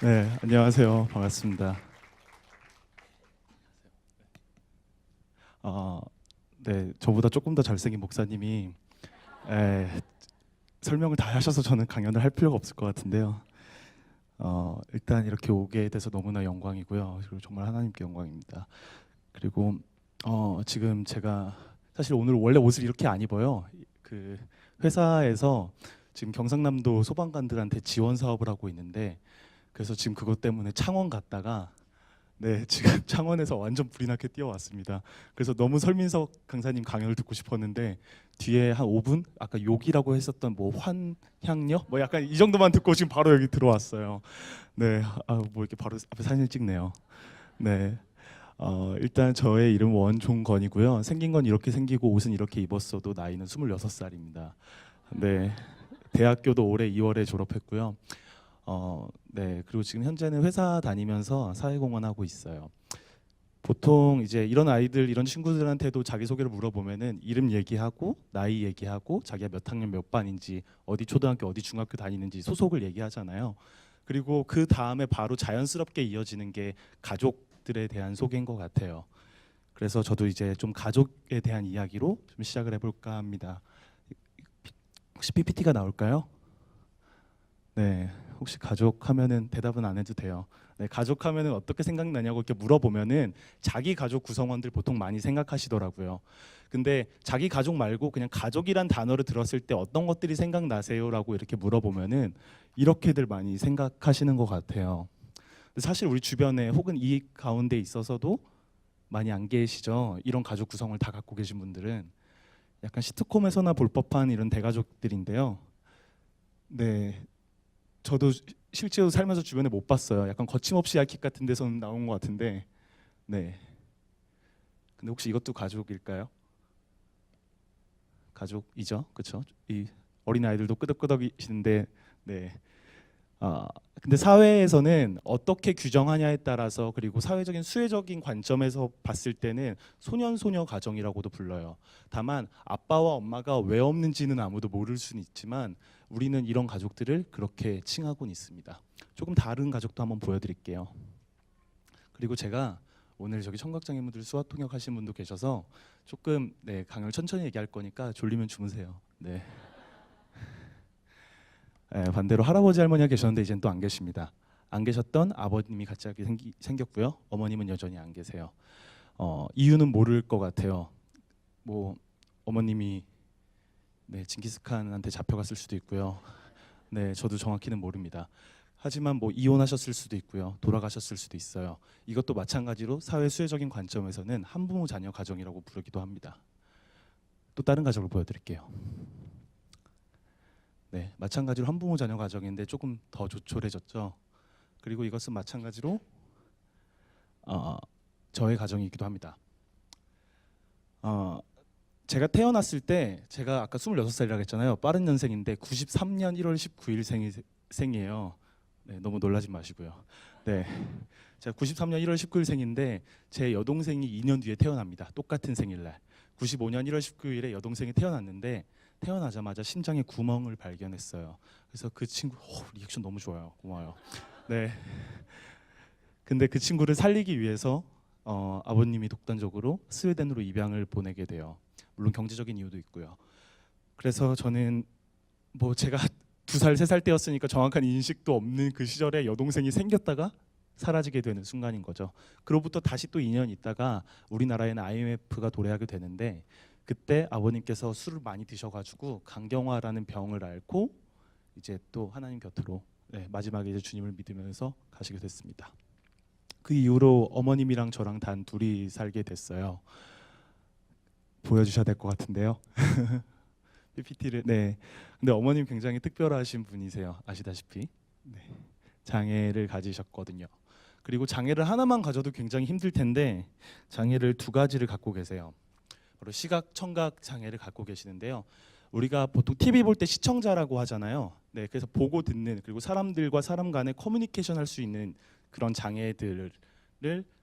네, 안녕하세요. 반갑습니다. 어, 네, 저보다 조금 더 잘생긴 목사님이 에, 설명을 다 하셔서 저는 강연을 할 필요가 없을 것 같은데요. 일단 이렇게 오게 돼서 너무나 영광이고요. 그리고 정말 하나님께 영광입니다. 그리고 지금 제가 사실 오늘 원래 옷을 이렇게 안 입어요. 그 회사에서 지금 경상남도 소방관들한테 지원 사업을 하고 있는데 그래서 지금 그것 때문에 창원 갔다가 네, 지금 창원에서 완전 불이 나게 뛰어왔습니다. 그래서 너무 설민석 강사님 강연을 듣고 싶었는데 뒤에 한 5분 아까 욕이라고 했었던 뭐 환향녀 뭐 약간 이 정도만 듣고 지금 바로 여기 들어왔어요. 네, 뭐 이렇게 바로 앞에 사진을 찍네요. 네, 일단 저의 이름 원종건이고요. 생긴 건 이렇게 생기고 옷은 이렇게 입었어도 나이는 26살입니다. 네, 대학교도 올해 2월에 졸업했고요. 네, 그리고 지금 현재는 회사 다니면서 사회공헌 하고 있어요. 보통 이제 이런 아이들, 이런 친구들한테도 자기소개를 물어보면은 이름 얘기하고 나이 얘기하고 자기가 몇 학년 몇 반인지 어디 초등학교 어디 중학교 다니는지 소속을 얘기하잖아요. 그리고 그 다음에 바로 자연스럽게 이어지는 게 가족들에 대한 소개인 것 같아요. 그래서 저도 이제 좀 가족에 대한 이야기로 좀 시작을 해볼까 합니다. 혹시 PPT가 나올까요? 네, 혹시 가족 하면은 대답은 안 해도 돼요. 네, 가족 하면은 어떻게 생각나냐고 이렇게 물어보면은 자기 가족 구성원들 보통 많이 생각하시더라고요. 근데 자기 가족 말고 그냥 가족이란 단어를 들었을 때 어떤 것들이 생각나세요라고 이렇게 물어보면은 이렇게들 많이 생각하시는 것 같아요. 근데 사실 우리 주변에 혹은 이 가운데 있어서도 많이 안 계시죠. 이런 가족 구성을 다 갖고 계신 분들은 약간 시트콤에서나 볼 법한 이런 대가족들인데요. 네, 저도 실제로 살면서 주변에 못 봤어요. 약간 거침없이 얄킥 같은 데서는 나온 것 같은데, 네. 근데 혹시 이것도 가족일까요? 가족이죠, 그렇죠? 이 어린 아이들도 끄덕끄덕이시는데, 네. 아, 근데 사회에서는 어떻게 규정하냐에 따라서 그리고 사회적인 수혜적인 관점에서 봤을 때는 소년 소녀 가정이라고도 불러요. 다만 아빠와 엄마가 왜 없는지는 아무도 모를 수는 있지만 우리는 이런 가족들을 그렇게 칭하고는 있습니다. 조금 다른 가족도 한번 보여드릴게요. 그리고 제가 오늘 저기 청각장애인분들 수화 통역하신 분도 계셔서 조금 네, 강연을 천천히 얘기할 거니까 졸리면 주무세요. 네. 반대로 할아버지 할머니가 계셨는데 이젠 또 안 계십니다. 안 계셨던 아버님이 갑자기 생겼고요. 어머님은 여전히 안 계세요. 이유는 모를 것 같아요. 뭐 어머님이 네, 징기스칸한테 잡혀갔을 수도 있고요. 네, 저도 정확히는 모릅니다. 하지만 뭐 이혼하셨을 수도 있고요. 돌아가셨을 수도 있어요. 이것도 마찬가지로 사회 수혜적인 관점에서는 한부모 자녀 가정이라고 부르기도 합니다. 또 다른 가정을 보여드릴게요. 네, 마찬가지로 한부모 자녀 가정인데 조금 더 조촐해졌죠. 그리고 이것은 마찬가지로 어, 저의 가정이기도 합니다. 어, 제가 태어났을 때 제가 아까 26살이라고 했잖아요. 빠른 년생인데 93년 1월 19일 생이에요. 네, 너무 놀라지 마시고요. 네, 제가 93년 1월 19일 생인데 제 여동생이 2년 뒤에 태어납니다. 똑같은 생일날. 95년 1월 19일에 여동생이 태어났는데 태어나자마자 심장에 구멍을 발견했어요. 그래서 그 친구 리액션 너무 좋아요. 고마워요. 네. 근데 그 친구를 살리기 위해서 아버님이 독단적으로 스웨덴으로 입양을 보내게 돼요. 물론 경제적인 이유도 있고요. 그래서 저는 뭐 제가 2살, 3살 때였으니까 정확한 인식도 없는 그 시절에 여동생이 생겼다가 사라지게 되는 순간인 거죠. 그로부터 다시 또 2년 있다가 우리나라에는 IMF가 도래하게 되는데 그때 아버님께서 술을 많이 드셔가지고 간경화라는 병을 앓고 이제 또 하나님 곁으로 네, 마지막에 이제 주님을 믿으면서 가시게 됐습니다. 그 이후로 어머님이랑 저랑 단 둘이 살게 됐어요. 보여주셔야 될 것 같은데요. PPT를 네. 근데 어머님 굉장히 특별하신 분이세요. 아시다시피 네. 장애를 가지셨거든요. 그리고 장애를 하나만 가져도 굉장히 힘들 텐데 장애를 2가지를 갖고 계세요. 바로 시각, 청각 장애를 갖고 계시는데요. 우리가 보통 TV 볼 때 시청자라고 하잖아요. 네, 그래서 보고 듣는 그리고 사람들과 사람 간에 커뮤니케이션 할 수 있는 그런 장애들을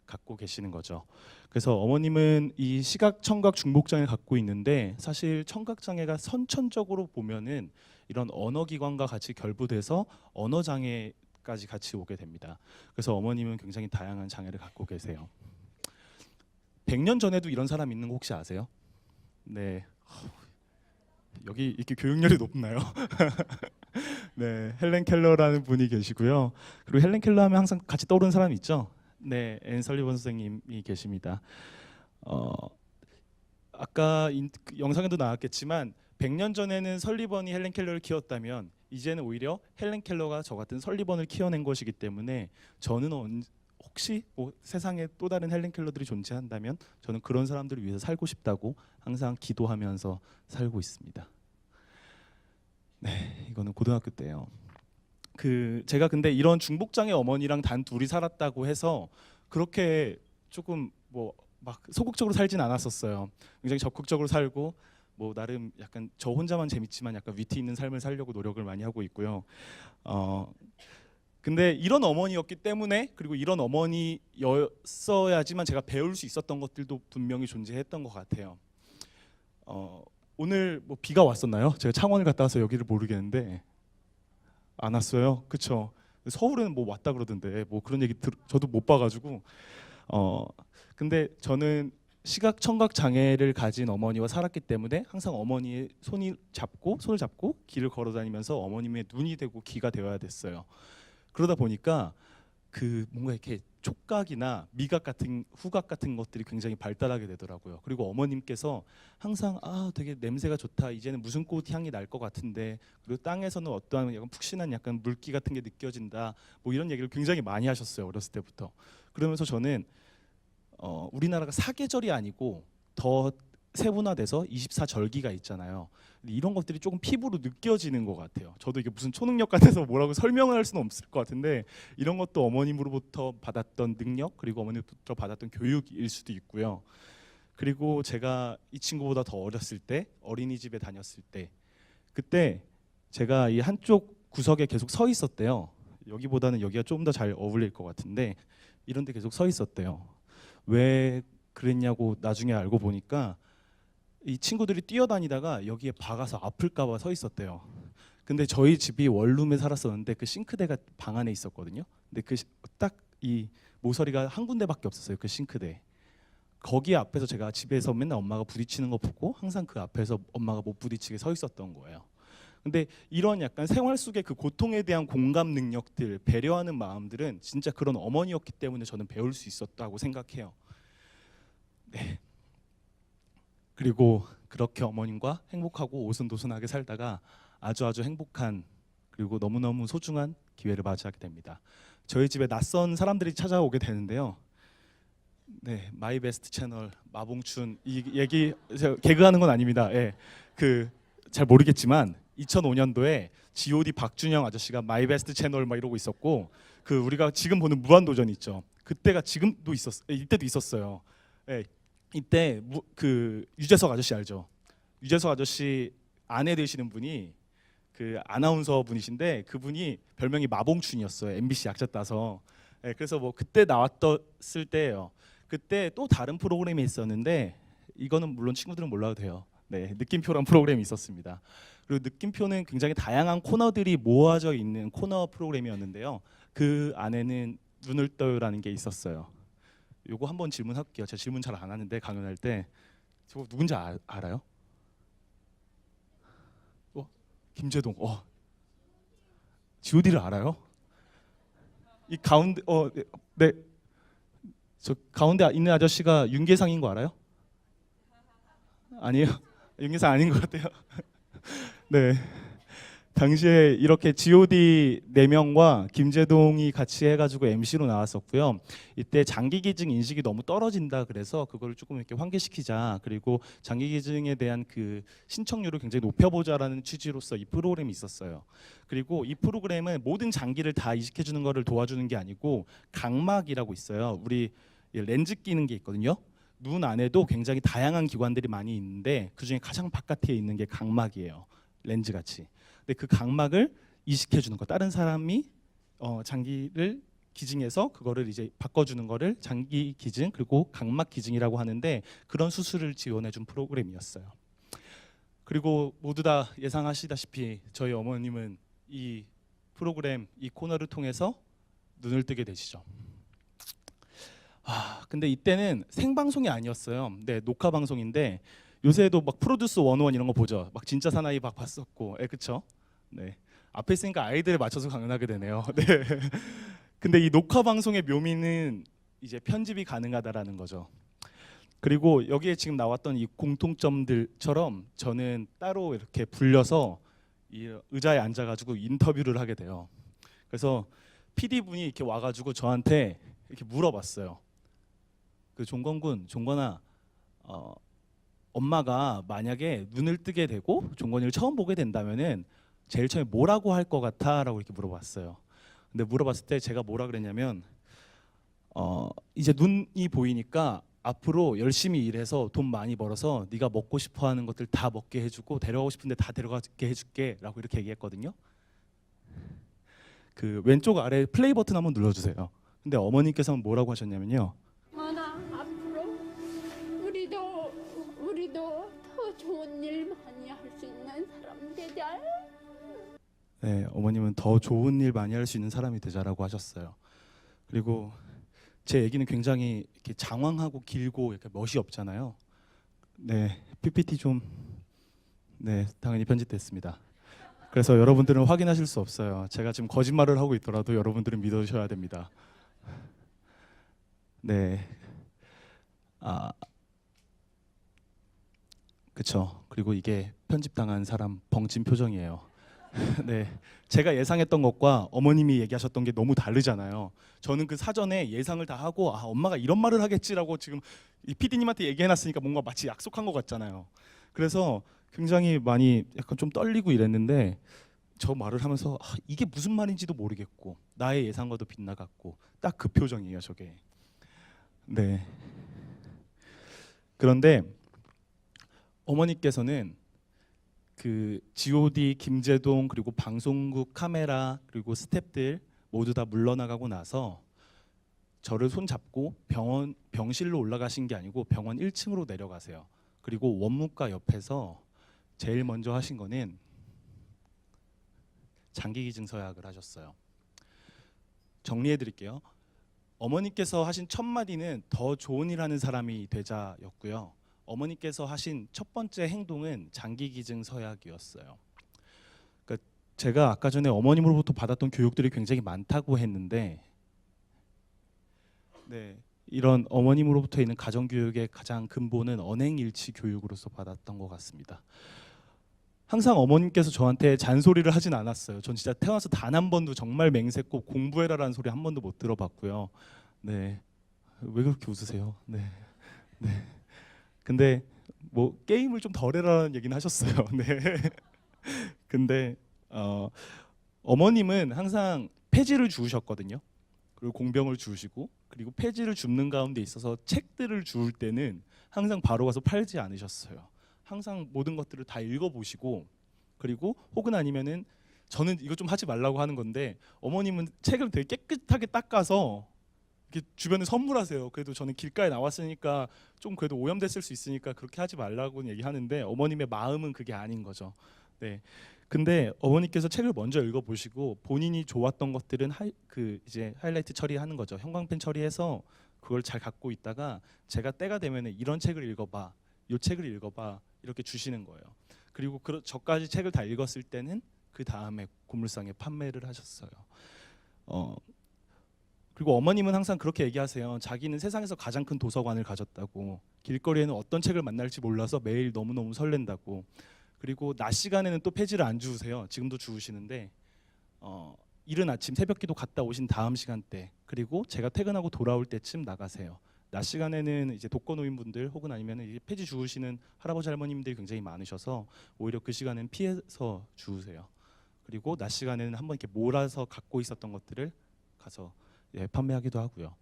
갖고 계시는 거죠. 그래서 어머님은 이 시각, 청각 중복 장애를 갖고 있는데 사실 청각 장애가 선천적으로 보면은 이런 언어기관과 같이 결부돼서 언어장애까지 같이 오게 됩니다. 그래서 어머님은 굉장히 다양한 장애를 갖고 계세요. 100년 전에도 이런 사람 있는 거 혹시 아세요? 네. 여기 이렇게 교육열이 높나요? 네, 헬렌 켈러라는 분이 계시고요. 그리고 헬렌 켈러 하면 항상 같이 떠오르는 사람이 있죠. 네, 앤 설리번 선생님이 계십니다. 아까 그 영상에도 나왔겠지만 100년 전에는 설리번이 헬렌 켈러를 키웠다면 이제는 오히려 헬렌 켈러가 저 같은 설리번을 키워낸 것이기 때문에 저는 혹시 뭐 세상에 또 다른 헬렌 켈러들이 존재한다면 저는 그런 사람들을 위해서 살고 싶다고 항상 기도하면서 살고 있습니다. 네, 이거는 고등학교 때예요. 제가 근데 이런 중복장애 어머니랑 단 둘이 살았다고 해서 그렇게 조금 뭐 막 소극적으로 살진 않았었어요. 굉장히 적극적으로 살고 뭐 나름 약간 저 혼자만 재밌지만 약간 위트 있는 삶을 살려고 노력을 많이 하고 있고요. 근데 이런 어머니였기 때문에 그리고 이런 어머니였어야지만 제가 배울 수 있었던 것들도 분명히 존재했던 것 같아요. 오늘 뭐 비가 왔었나요? 제가 창원을 갔다 와서 여기를 모르겠는데 안 왔어요. 그쵸? 서울에는 뭐 왔다 그러던데 뭐 그런 얘기 저도 못 봐가지고 근데 저는 시각 청각 장애를 가진 어머니와 살았기 때문에 항상 어머니의 손을 잡고 길을 걸어 다니면서 어머님의 눈이 되고 귀가 되어야 됐어요. 그러다 보니까 뭔가 이렇게 촉각이나 미각 같은 후각 같은 것들이 굉장히 발달하게 되더라고요. 그리고 어머님께서 항상 되게 냄새가 좋다. 이제는 무슨 꽃 향이 날 것 같은데 그리고 땅에서는 어떠한 약간 푹신한 약간 물기 같은 게 느껴진다. 뭐 이런 얘기를 굉장히 많이 하셨어요. 어렸을 때부터. 그러면서 저는 우리나라가 사계절이 아니고 더 세분화돼서 24절기가 있잖아요. 이런 것들이 조금 피부로 느껴지는 것 같아요. 저도 이게 무슨 초능력 같아서 뭐라고 설명을 할 수는 없을 것 같은데 이런 것도 어머님으로부터 받았던 능력 그리고 어머님부터 받았던 교육일 수도 있고요. 그리고 제가 이 친구보다 더 어렸을 때 어린이집에 다녔을 때 그때 제가 이 한쪽 구석에 계속 서 있었대요. 여기보다는 여기가 좀 더 잘 어울릴 것 같은데 이런 데 계속 서 있었대요. 왜 그랬냐고 나중에 알고 보니까 이 친구들이 뛰어다니다가 여기에 박아서 아플까 봐 서 있었대요. 근데 저희 집이 원룸에 살았었는데 그 싱크대가 방 안에 있었거든요. 근데 딱 이 모서리가 한 군데밖에 없었어요. 그 싱크대. 거기 앞에서 제가 집에서 맨날 엄마가 부딪히는 거 보고 항상 그 앞에서 엄마가 못 부딪히게 서 있었던 거예요. 근데 이런 약간 생활 속의 그 고통에 대한 공감 능력들, 배려하는 마음들은 진짜 그런 어머니였기 때문에 저는 배울 수 있었다고 생각해요. 네. 그리고 그렇게 어머님과 행복하고 오순도순하게 살다가 아주 행복한 그리고 너무너무 소중한 기회를 맞이하게 됩니다. 저희 집에 낯선 사람들이 찾아오게 되는데요. 네, 마이 베스트 채널 마봉춘 이 얘기 제가 개그하는 건 아닙니다. 예, 잘 모르겠지만 2005년도에 G.O.D 박준영 아저씨가 마이 베스트 채널 막 이러고 있었고 우리가 지금 보는 무한도전 있죠. 그때가 지금도 이때도 있었어요. 예, 이때 유재석 아저씨 알죠? 유재석 아저씨 아내 되시는 분이 아나운서 분이신데 그분이 별명이 마봉춘이었어요. MBC 약자 따서. 예, 그래서 뭐 그때 나왔을 때예요. 그때 또 다른 프로그램이 있었는데 이거는 물론 친구들은 몰라도 돼요. 네, 느낌표란 프로그램이 있었습니다. 그리고 느낌표는 굉장히 다양한 코너들이 모아져 있는 코너 프로그램이었는데요. 그 안에는 눈을 떠요라는 게 있었어요. 요거 한번 질문할게요. 제가 질문 잘 안 하는데 강연할 때 저거 누군지 알아요? 김재동. G.O.D를 알아요? 이 가운데 네. 저 가운데 있는 아저씨가 윤계상인 거 알아요? 아니에요? 윤계상 아닌 것 같아요. 네. 당시에 이렇게 G.O.D 4명과 김재동이 같이 해가지고 MC로 나왔었고요. 이때 장기기증 인식이 너무 떨어진다 그래서 그걸 조금 이렇게 환기시키자. 그리고 장기기증에 대한 신청률을 굉장히 높여보자라는 취지로서 이 프로그램이 있었어요. 그리고 이 프로그램은 모든 장기를 다 이식해주는 거를 도와주는 게 아니고 각막이라고 있어요. 우리 렌즈 끼는 게 있거든요. 눈 안에도 굉장히 다양한 기관들이 많이 있는데 그중에 가장 바깥에 있는 게 각막이에요. 렌즈 같이. 근데 그 각막을 이식해 주는 거. 다른 사람이 장기를 기증해서 그거를 이제 바꿔주는 거를 장기 기증 그리고 각막 기증이라고 하는데 그런 수술을 지원해 준 프로그램이었어요. 그리고 모두 다 예상하시다시피 저희 어머님은 이 프로그램, 이 코너를 통해서 눈을 뜨게 되시죠. 근데 이때는 생방송이 아니었어요. 네, 녹화 방송인데 요새도 막 프로듀스 101 이런 거 보죠. 막 진짜 사나이 막 봤었고, 그쵸? 네, 앞에 있으니까 아이들에 맞춰서 강연하게 되네요. 네. 근데 이 녹화 방송의 묘미는 이제 편집이 가능하다라는 거죠. 그리고 여기에 지금 나왔던 이 공통점들처럼 저는 따로 이렇게 불려서 이 의자에 앉아가지고 인터뷰를 하게 돼요. 그래서 PD 분이 이렇게 와가지고 저한테 이렇게 물어봤어요. 그 종건군, 종건아, 엄마가 만약에 눈을 뜨게 되고 종건이를 처음 보게 된다면은 제일 처음에 뭐라고 할 것 같아?라고 이렇게 물어봤어요. 근데 물어봤을 때 제가 뭐라 그랬냐면 이제 눈이 보이니까 앞으로 열심히 일해서 돈 많이 벌어서 네가 먹고 싶어하는 것들 다 먹게 해주고 데려가고 싶은데 다 데려가게 해줄게라고 이렇게 얘기했거든요. 그 왼쪽 아래 플레이 버튼 한번 눌러주세요. 근데 어머님께서는 뭐라고 하셨냐면요. 만아 앞으로 우리도 더 좋은 일 많이 할 수 있는 사람 되자. 네, 어머님은 더 좋은 일 많이 할 수 있는 사람이 되자라고 하셨어요. 그리고 제 얘기는 굉장히 이렇게 장황하고 길고 이렇게 멋이 없잖아요. 네, PPT 좀 당연히 편집됐습니다. 그래서 여러분들은 확인하실 수 없어요. 제가 지금 거짓말을 하고 있더라도 여러분들은 믿으셔야 됩니다. 네, 그쵸. 그리고 이게 편집당한 사람 벙친 표정이에요. 네, 제가 예상했던 것과 어머님이 얘기하셨던 게 너무 다르잖아요. 저는 그 사전에 예상을 다 하고 엄마가 이런 말을 하겠지라고 지금 이 PD님한테 얘기해놨으니까 뭔가 마치 약속한 것 같잖아요. 그래서 굉장히 많이 약간 좀 떨리고 이랬는데 저 말을 하면서 이게 무슨 말인지도 모르겠고 나의 예상과도 빗나갔고 딱 그 표정이에요, 저게. 네. 그런데 어머니께서는 그 G.O.D 김제동 그리고 방송국 카메라 그리고 스태프들 모두 다 물러나가고 나서 저를 손잡고 병실로 올라가신 게 아니고 병원 1층으로 내려가세요. 그리고 원무과 옆에서 제일 먼저 하신 거는 장기기증 서약을 하셨어요. 정리해 드릴게요. 어머니께서 하신 첫 마디는 더 좋은 일 하는 사람이 되자였고요. 어머니께서 하신 첫 번째 행동은 장기기증 서약이었어요. 그러니까 제가 아까 전에 어머님으로부터 받았던 교육들이 굉장히 많다고 했는데 이런 어머님으로부터 있는 가정교육의 가장 근본은 언행일치 교육으로서 받았던 것 같습니다. 항상 어머님께서 저한테 잔소리를 하진 않았어요. 전 진짜 태어나서 단 한 번도 정말 맹세코 공부해라라는 소리 한 번도 못 들어봤고요. 네, 왜 그렇게 웃으세요? 네. 근데 뭐 게임을 좀 덜 해라는 얘기는 하셨어요. 네. 근데 어머님은 항상 폐지를 주우셨거든요. 그리고 공병을 주우시고 그리고 폐지를 줍는 가운데 있어서 책들을 주울 때는 항상 바로 가서 팔지 않으셨어요. 항상 모든 것들을 다 읽어보시고 그리고 혹은 아니면은 저는 이거 좀 하지 말라고 하는 건데 어머님은 책을 되게 깨끗하게 닦아서 이렇게 주변에 선물하세요. 그래도 저는 길가에 나왔으니까 좀 그래도 오염됐을 수 있으니까 그렇게 하지 말라고 얘기하는데 어머님의 마음은 그게 아닌 거죠. 네. 근데 어머니께서 책을 먼저 읽어보시고 본인이 좋았던 것들은 이제 하이라이트 처리하는 거죠. 형광펜 처리해서 그걸 잘 갖고 있다가 제가 때가 되면은 이런 책을 읽어봐, 이 책을 읽어봐 이렇게 주시는 거예요. 그리고 저까지 책을 다 읽었을 때는 그 다음에 고물상에 판매를 하셨어요. 그리고 어머님은 항상 그렇게 얘기하세요. 자기는 세상에서 가장 큰 도서관을 가졌다고. 길거리에는 어떤 책을 만날지 몰라서 매일 너무너무 설렌다고. 그리고 낮 시간에는 또 폐지를 안 주우세요. 지금도 주우시는데 이른 아침 새벽기도 갔다 오신 다음 시간대 그리고 제가 퇴근하고 돌아올 때쯤 나가세요. 낮 시간에는 이제 독거노인분들 혹은 아니면 이제 폐지 주우시는 할아버지 할머님들이 굉장히 많으셔서 오히려 그 시간은 피해서 주우세요. 그리고 낮 시간에는 한번 이렇게 몰아서 갖고 있었던 것들을 가서 판매하기도 하고요.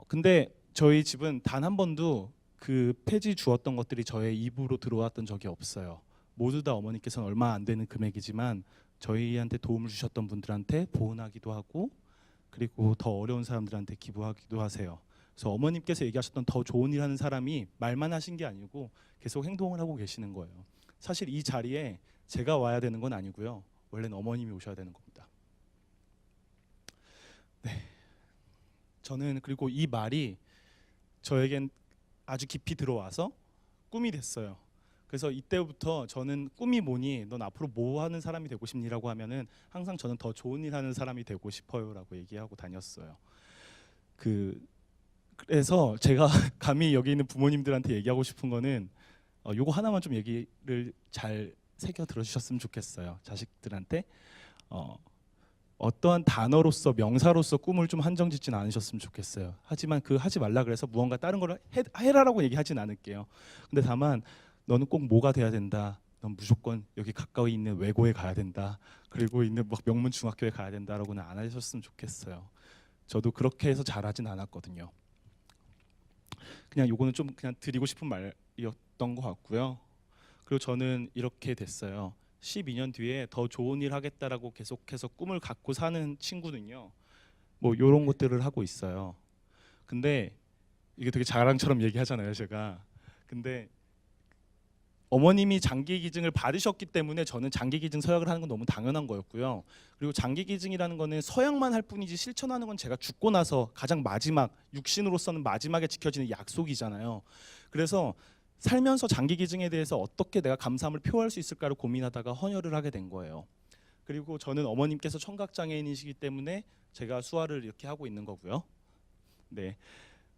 근데 저희 집은 단 한 번도 그 폐지 주었던 것들이 저의 입으로 들어왔던 적이 없어요. 모두 다 어머니께서는 얼마 안 되는 금액이지만 저희한테 도움을 주셨던 분들한테 보훈하기도 하고 그리고 더 어려운 사람들한테 기부하기도 하세요. 그래서 어머님께서 얘기하셨던 더 좋은 일 하는 사람이 말만 하신 게 아니고 계속 행동을 하고 계시는 거예요. 사실 이 자리에 제가 와야 되는 건 아니고요. 원래는 어머님이 오셔야 되는 겁니다. 네. 저는 그리고 이 말이 저에겐 아주 깊이 들어와서 꿈이 됐어요. 그래서 이때부터 저는 꿈이 뭐니? 넌 앞으로 뭐 하는 사람이 되고 싶니라고 하면은 항상 저는 더 좋은 일 하는 사람이 되고 싶어요라고 얘기하고 다녔어요. 그래서 제가 감히 여기 있는 부모님들한테 얘기하고 싶은 거는 요거 하나만 좀 얘기를 잘 새겨 들어주셨으면 좋겠어요. 자식들한테 어떠한 단어로서 명사로서 꿈을 좀 한정짓진 않으셨으면 좋겠어요. 하지만 그 하지 말라 그래서 무언가 다른 걸 해라라고 얘기하진 않을게요. 근데 다만 너는 꼭 뭐가 돼야 된다. 넌 무조건 여기 가까이 있는 외고에 가야 된다. 그리고 있는 막 명문 중학교에 가야 된다라고는 안 하셨으면 좋겠어요. 저도 그렇게 해서 잘하진 않았거든요. 그냥 요거는 좀 그냥 드리고 싶은 말이었던 것 같고요. 그리고 저는 이렇게 됐어요. 12년 뒤에 더 좋은 일 하겠다라고 계속해서 꿈을 갖고 사는 친구는요. 뭐 이런 것들을 하고 있어요. 근데 이게 되게 자랑처럼 얘기하잖아요, 제가. 근데 어머님이 장기 기증을 받으셨기 때문에 저는 장기 기증 서약을 하는 건 너무 당연한 거였고요. 그리고 장기 기증이라는 거는 서약만 할 뿐이지 실천하는 건 제가 죽고 나서 가장 마지막 육신으로서는 마지막에 지켜지는 약속이잖아요. 그래서 살면서 장기 기증에 대해서 어떻게 내가 감사함을 표할 수 있을까를 고민하다가 헌혈을 하게 된 거예요. 그리고 저는 어머님께서 청각 장애인이시기 때문에 제가 수화를 이렇게 하고 있는 거고요. 네.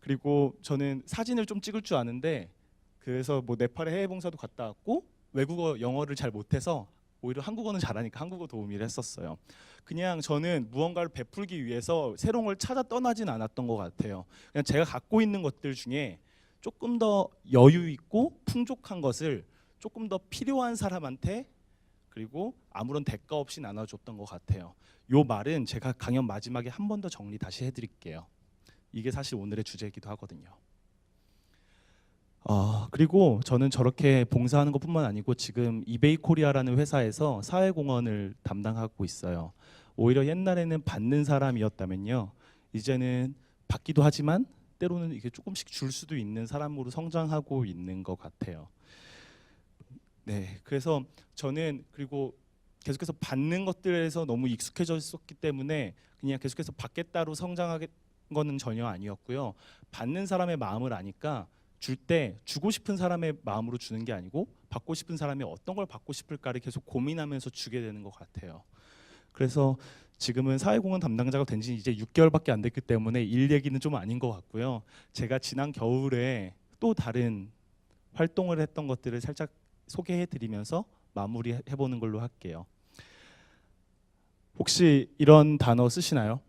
그리고 저는 사진을 좀 찍을 줄 아는데 그래서 뭐 네팔에 해외 봉사도 갔다 왔고 외국어 영어를 잘 못해서 오히려 한국어는 잘하니까 한국어 도우미를 했었어요. 그냥 저는 무언가를 베풀기 위해서 새로운 걸 찾아 떠나진 않았던 것 같아요. 그냥 제가 갖고 있는 것들 중에 조금 더 여유 있고 풍족한 것을 조금 더 필요한 사람한테 그리고 아무런 대가 없이 나눠줬던 것 같아요. 요 말은 제가 강연 마지막에 한 번 더 정리 다시 해드릴게요. 이게 사실 오늘의 주제이기도 하거든요. 그리고 저는 저렇게 봉사하는 것뿐만 아니고 지금 이베이 코리아라는 회사에서 사회공헌을 담당하고 있어요. 오히려 옛날에는 받는 사람이었다면요, 이제는 받기도 하지만 때로는 이게 조금씩 줄 수도 있는 사람으로 성장하고 있는 것 같아요. 네, 그래서 저는 그리고 계속해서 받는 것들에서 너무 익숙해져 있었기 때문에 그냥 계속해서 받겠다로 성장하는 거는 전혀 아니었고요. 받는 사람의 마음을 아니까 줄 때 주고 싶은 사람의 마음으로 주는 게 아니고 받고 싶은 사람이 어떤 걸 받고 싶을까를 계속 고민하면서 주게 되는 것 같아요. 그래서 지금은 사회공헌 담당자가 된 지 이제 6개월밖에 안 됐기 때문에 일 얘기는 좀 아닌 것 같고요. 제가 지난 겨울에 또 다른 활동을 했던 것들을 살짝 소개해드리면서 마무리해보는 걸로 할게요. 혹시 이런 단어 쓰시나요?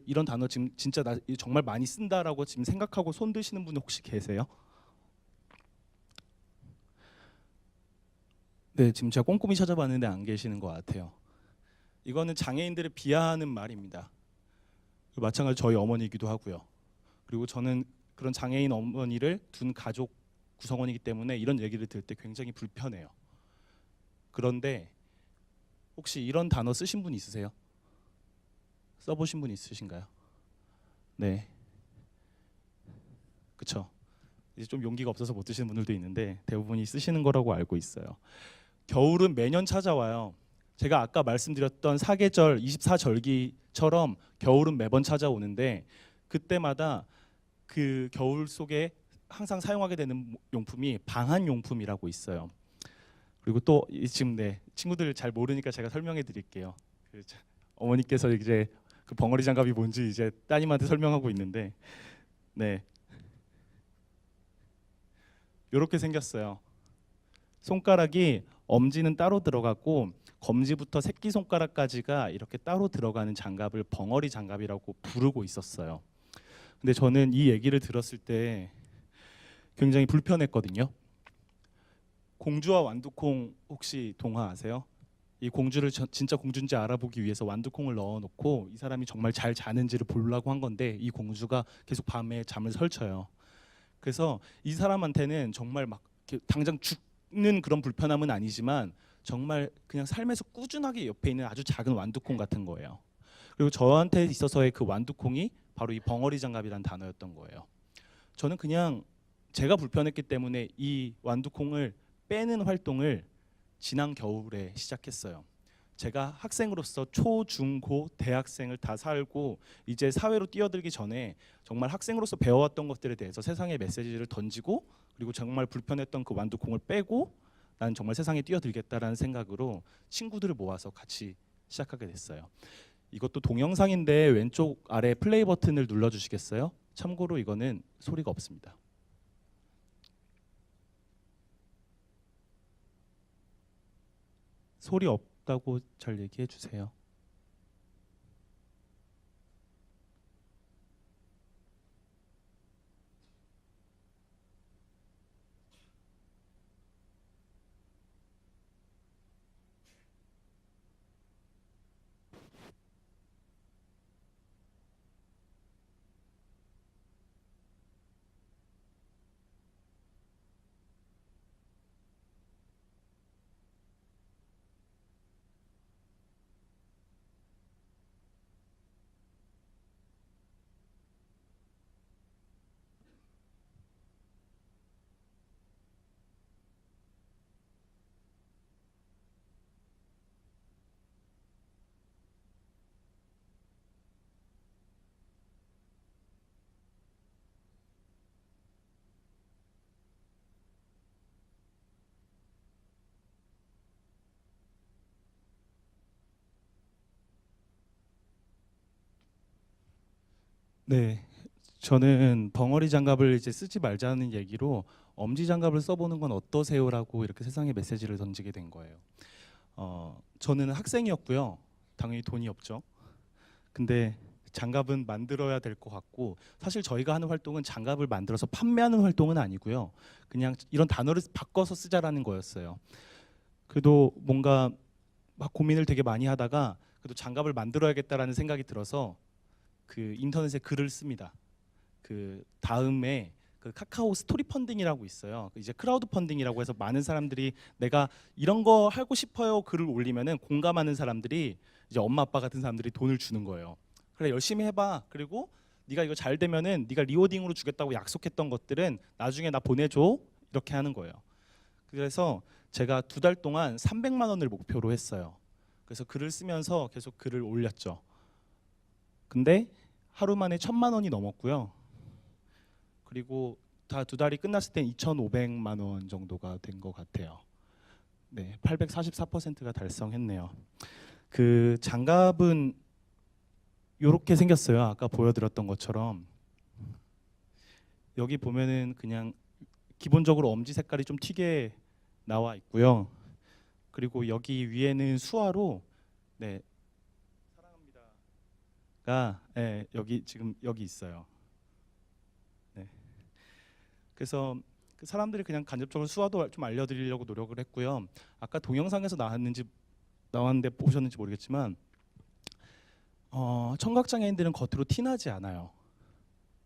이런 단어 지금 진짜 나 정말 많이 쓴다라고 지금 생각하고 손 드시는 분 혹시 계세요? 네, 지금 제가 꼼꼼히 찾아봤는데 안 계시는 것 같아요. 이거는 장애인들을 비하하는 말입니다. 마찬가지로 저희 어머니이기도 하고요. 그리고 저는 그런 장애인 어머니를 둔 가족 구성원이기 때문에 이런 얘기를 들을 때 굉장히 불편해요. 그런데 혹시 이런 단어 쓰신 분 있으세요? 써보신 분 있으신가요? 네, 그렇죠. 이제 좀 용기가 없어서 못 드시는 분들도 있는데 대부분이 쓰시는 거라고 알고 있어요. 겨울은 매년 찾아와요. 제가 아까 말씀드렸던 사계절 24절기처럼 겨울은 매번 찾아오는데 그때마다 그 겨울 속에 항상 사용하게 되는 용품이 방한용품이라고 있어요. 그리고 또 지금 친구들 잘 모르니까 제가 설명해 드릴게요. 어머니께서 이제 그 벙어리 장갑이 뭔지 이제 따님한테 설명하고 있는데, 네, 이렇게 생겼어요. 손가락이 엄지는 따로 들어갔고 검지부터 새끼 손가락까지가 이렇게 따로 들어가는 장갑을 벙어리 장갑이라고 부르고 있었어요. 근데 저는 이 얘기를 들었을 때 굉장히 불편했거든요. 공주와 완두콩 혹시 동화 아세요? 이 공주를 진짜 공주인지 알아보기 위해서 완두콩을 넣어놓고 이 사람이 정말 잘 자는지를 보려고 한 건데 이 공주가 계속 밤에 잠을 설쳐요. 그래서 이 사람한테는 정말 막 당장 죽는 그런 불편함은 아니지만 정말 그냥 삶에서 꾸준하게 옆에 있는 아주 작은 완두콩 같은 거예요. 그리고 저한테 있어서의 그 완두콩이 바로 이 벙어리 장갑이라는 단어였던 거예요. 저는 그냥 제가 불편했기 때문에 이 완두콩을 빼는 활동을 지난 겨울에 시작했어요. 제가 학생으로서 초, 중, 고, 대학생을 다 살고 이제 사회로 뛰어들기 전에 정말 학생으로서 배워왔던 것들에 대해서 세상에 메시지를 던지고, 그리고 정말 불편했던 그 완두콩을 빼고 나는 정말 세상에 뛰어들겠다라는 생각으로 친구들을 모아서 같이 시작하게 됐어요. 이것도 동영상인데 왼쪽 아래 플레이 버튼을 눌러주시겠어요? 참고로 이거는 소리가 없습니다. 소리 없다고 잘 얘기해 주세요. 네, 저는 벙어리 장갑을 이제 쓰지 말자는 얘기로 엄지 장갑을 써보는 건 어떠세요라고 이렇게 세상에 메시지를 던지게 된 거예요. 저는 학생이었고요. 당연히 돈이 없죠. 근데 장갑은 만들어야 될 것 같고, 사실 저희가 하는 활동은 장갑을 만들어서 판매하는 활동은 아니고요. 그냥 이런 단어를 바꿔서 쓰자라는 거였어요. 그래도 뭔가 막 고민을 되게 많이 하다가 그래도 장갑을 만들어야겠다라는 생각이 들어서 그 인터넷에 글을 씁니다. 그 다음에 그 카카오 스토리 펀딩이라고 있어요. 이제 크라우드 펀딩이라고 해서 많은 사람들이 내가 이런 거 하고 싶어요 글을 올리면은 공감하는 사람들이 이제 엄마 아빠 같은 사람들이 돈을 주는 거예요. 그래 열심히 해봐. 그리고 네가 이거 잘 되면은 네가 리워딩으로 주겠다고 약속했던 것들은 나중에 나 보내줘. 이렇게 하는 거예요. 그래서 제가 2달 동안 300만 원을 목표로 했어요. 그래서 글을 쓰면서 계속 글을 올렸죠. 근데 하루 만에 1,000만 원이 넘었고요. 그리고 다 2달이 끝났을 땐 2,500만 원 정도가 된 것 같아요. 네, 844%가 달성했네요. 그 장갑은 이렇게 생겼어요. 아까 보여드렸던 것처럼 여기 보면은 그냥 기본적으로 엄지 색깔이 좀 튀게 나와 있고요. 그리고 여기 위에는 수화로 네, 사랑합니다가 네, 여기 지금 여기 있어요. 네. 그래서 그 사람들이 그냥 간접적으로 수화도 좀 알려드리려고 노력을 했고요. 아까 동영상에서 나왔는데 보셨는지 모르겠지만 청각장애인들은 겉으로 티나지 않아요.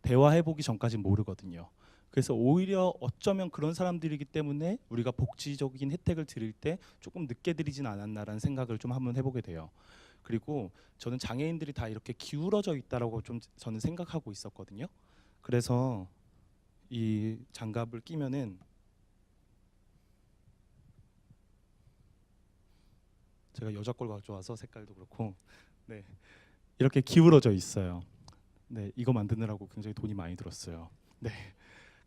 대화해보기 전까지 모르거든요. 그래서 오히려 어쩌면 그런 사람들이기 때문에 우리가 복지적인 혜택을 드릴 때 조금 늦게 드리진 않았나라는 생각을 좀 한번 해보게 돼요. 그리고 저는 장애인들이 다 이렇게 기울어져 있다라고 좀 저는 생각하고 있었거든요. 그래서 이 장갑을 끼면은 제가 여자 걸 가져와서 색깔도 그렇고 네 이렇게 기울어져 있어요. 네 이거 만드느라고 굉장히 돈이 많이 들었어요. 네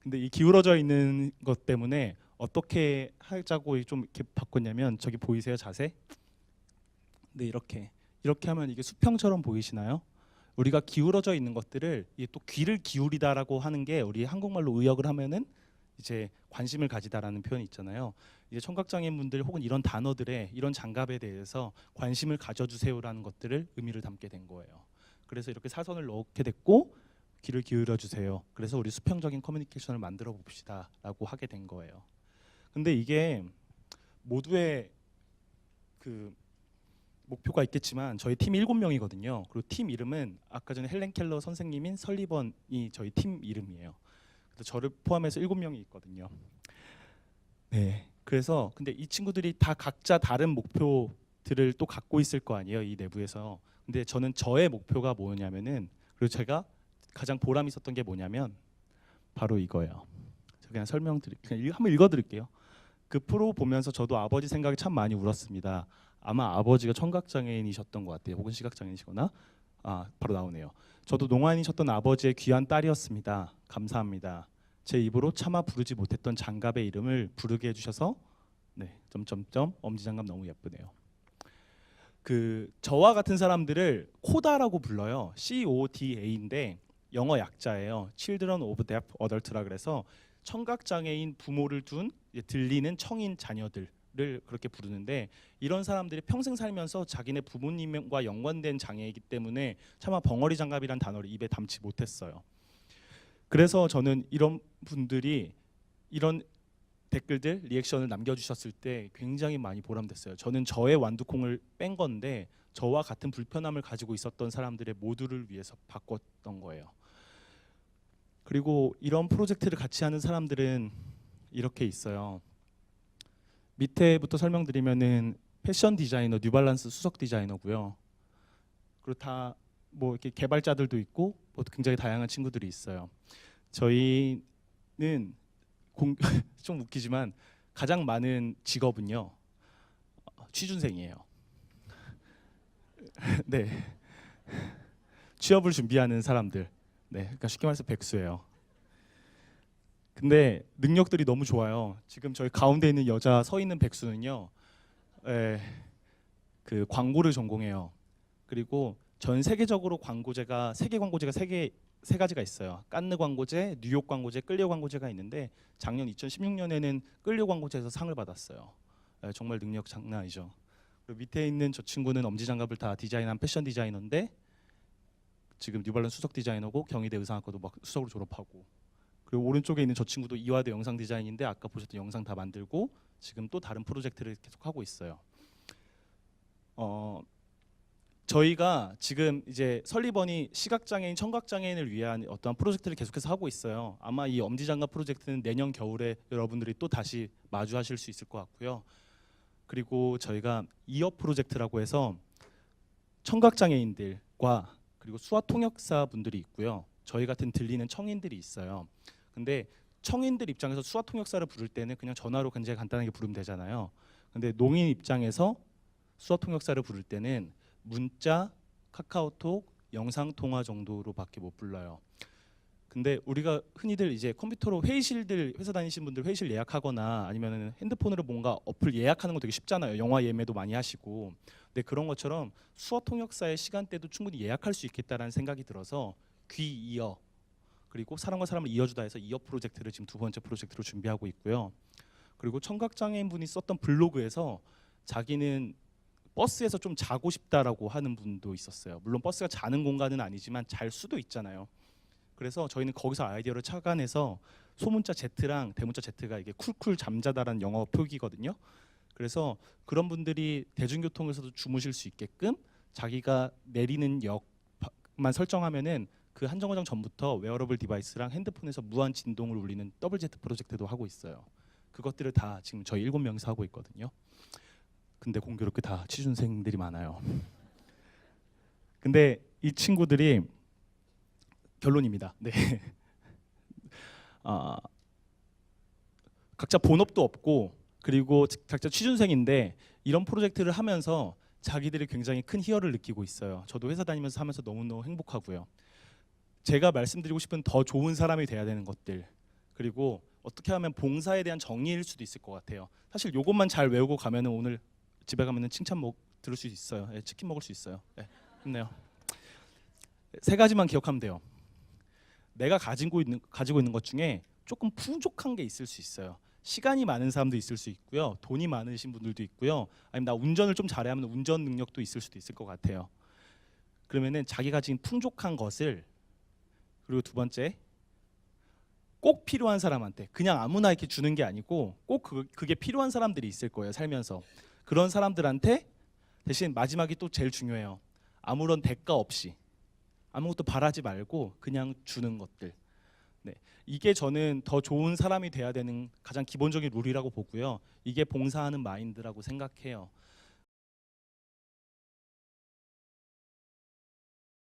근데 이 기울어져 있는 것 때문에 어떻게 하자고 좀 이렇게 바꿨냐면 저기 보이세요 자세? 네 이렇게 하면 이게 수평처럼 보이시나요? 우리가 기울어져 있는 것들을 이게 또 귀를 기울이다라고 하는 게 우리 한국말로 의역을 하면은 이제 관심을 가지다라는 표현이 있잖아요. 이제 청각장애인분들 혹은 이런 단어들에 이런 장갑에 대해서 관심을 가져주세요라는 것들을 의미를 담게 된 거예요. 그래서 이렇게 사선을 넣게 됐고 귀를 기울여 주세요. 그래서 우리 수평적인 커뮤니케이션을 만들어 봅시다라고 하게 된 거예요. 근데 이게 모두의 그 목표가 있겠지만 저희 팀이 7명이거든요. 그리고 팀 이름은 아까 전에 헬렌 켈러 선생님인 설리번이 저희 팀 이름이에요. 그래서 저를 포함해서 7명이 있거든요. 네. 그래서 근데 이 친구들이 다 각자 다른 목표들을 또 갖고 있을 거 아니에요. 이 내부에서. 근데 저는 저의 목표가 뭐냐면은 그리고 제가 가장 보람 있었던 게 뭐냐면 바로 이거예요. 제가 그냥 그냥 한번 읽어드릴게요. 그 프로 보면서 저도 아버지 생각에 참 많이 울었습니다. 아마 아버지가 청각장애인이셨던 것 같아요. 혹은 시각장애인이시거나 바로 나오네요. 저도 농아인이셨던 아버지의 귀한 딸이었습니다. 감사합니다. 제 입으로 차마 부르지 못했던 장갑의 이름을 부르게 해주셔서 점점점 엄지장갑 너무 예쁘네요. 그 저와 같은 사람들을 코다라고 불러요. CODA인데 영어 약자예요. Children of Deaf Adult라 그래서 청각장애인 부모를 둔 들리는 청인 자녀들을 그렇게 부르는데 이런 사람들이 평생 살면서 자기네 부모님과 연관된 장애이기 때문에 차마 벙어리 장갑이란 단어를 입에 담지 못했어요. 그래서 저는 이런 분들이 이런 댓글들, 리액션을 남겨주셨을 때 굉장히 많이 보람됐어요. 저는 저의 완두콩을 뺀 건데 저와 같은 불편함을 가지고 있었던 사람들의 모두를 위해서 바꿨던 거예요. 그리고 이런 프로젝트를 같이 하는 사람들은 이렇게 있어요. 밑에부터 설명드리면은 패션 디자이너, 뉴발란스 수석 디자이너고요. 그리고 다 뭐 이렇게 개발자들도 있고 뭐 굉장히 다양한 친구들이 있어요. 저희는 좀 웃기지만 가장 많은 직업은요 취준생이에요. 네, 취업을 준비하는 사람들. 네, 그러니까 쉽게 말해서 백수예요. 근데 능력들이 너무 좋아요. 지금 저희 가운데 있는 여자 서 있는 백수는요, 그 광고를 전공해요. 그리고 전 세계적으로 세계 광고제가 세 가지가 있어요. 깐느 광고제, 뉴욕 광고제, 끌리오 광고제가 있는데 작년 2016년에는 끌리오 광고제에서 상을 받았어요. 정말 능력 장난 아니죠. 그리고 밑에 있는 저 친구는 엄지장갑을 다 디자인한 패션 디자이너인데 지금 뉴발란스 수석 디자이너고 경희대 의상학과도 막 수석으로 졸업하고, 그리고 오른쪽에 있는 저 친구도 이화대 영상 디자인인데 아까 보셨던 영상 다 만들고 지금 또 다른 프로젝트를 계속 하고 있어요. 저희가 지금 이제 설리번이 시각장애인, 청각장애인을 위한 어떤 프로젝트를 계속해서 하고 있어요. 아마 이 엄지장갑 프로젝트는 내년 겨울에 여러분들이 또 다시 마주하실 수 있을 것 같고요. 그리고 저희가 이어 프로젝트라고 해서 청각장애인들과 그리고 수화통역사 분들이 있고요. 저희 같은 들리는 청인들이 있어요. 근데 청인들 입장에서 수화통역사를 부를 때는 그냥 전화로 굉장히 간단하게 부르면 되잖아요. 근데 농인 입장에서 수화통역사를 부를 때는 문자, 카카오톡, 영상통화 정도로밖에 못 불러요. 근데 우리가 흔히들 이제 컴퓨터로 회의실들, 회사 다니시는 분들 회의실 예약하거나 아니면 핸드폰으로 뭔가 어플 예약하는 거 되게 쉽잖아요. 영화 예매도 많이 하시고. 근데 그런 것처럼 수화통역사의 시간대도 충분히 예약할 수 있겠다라는 생각이 들어서 귀이어, 그리고 사람과 사람을 이어주다 해서 이어 프로젝트를 지금 두 번째 프로젝트로 준비하고 있고요. 그리고 청각장애인 분이 썼던 블로그에서 자기는 버스에서 좀 자고 싶다라고 하는 분도 있었어요. 물론 버스가 자는 공간은 아니지만 잘 수도 있잖아요. 그래서 저희는 거기서 아이디어를 착안해서 소문자 Z랑 대문자 Z가 이게 쿨쿨 잠자다라는 영어 표기거든요. 그래서 그런 분들이 대중교통에서도 주무실 수 있게끔 자기가 내리는 역만 설정하면은 그 한 정거장 전부터 웨어러블 디바이스랑 핸드폰에서 무한 진동을 울리는 더블 Z 프로젝트도 하고 있어요. 그것들을 다 지금 저희 7명이서 하고 있거든요. 근데 공교롭게 다 취준생들이 많아요. 근데 이 친구들이 결론입니다. 네. 각자 본업도 없고 그리고 각자 취준생인데 이런 프로젝트를 하면서 자기들이 굉장히 큰 희열을 느끼고 있어요. 저도 회사 다니면서 하면서 너무너무 행복하고요. 제가 말씀드리고 싶은 더 좋은 사람이 돼야 되는 것들, 그리고 어떻게 하면 봉사에 대한 정의일 수도 있을 것 같아요. 사실 이것만 잘 외우고 가면은 오늘 집에 가면은 칭찬 들을 수 있어요. 치킨 먹을 수 있어요. 힘내요. 세 가지만 기억하면 돼요. 내가 가지고 있는 것 중에 조금 부족한 게 있을 수 있어요. 시간이 많은 사람도 있을 수 있고요. 돈이 많으신 분들도 있고요. 아니면 나 운전을 좀 잘해야 하면 운전 능력도 있을 수도 있을 것 같아요. 그러면은 자기가 지금 풍족한 것을, 그리고 두 번째, 꼭 필요한 사람한테, 그냥 아무나 이렇게 주는 게 아니고 꼭 그게 필요한 사람들이 있을 거예요, 살면서. 그런 사람들한테 대신 마지막이 또 제일 중요해요. 아무런 대가 없이 아무것도 바라지 말고 그냥 주는 것들. 네, 이게 저는 더 좋은 사람이 돼야 되는 가장 기본적인 룰이라고 보고요. 이게 봉사하는 마인드라고 생각해요.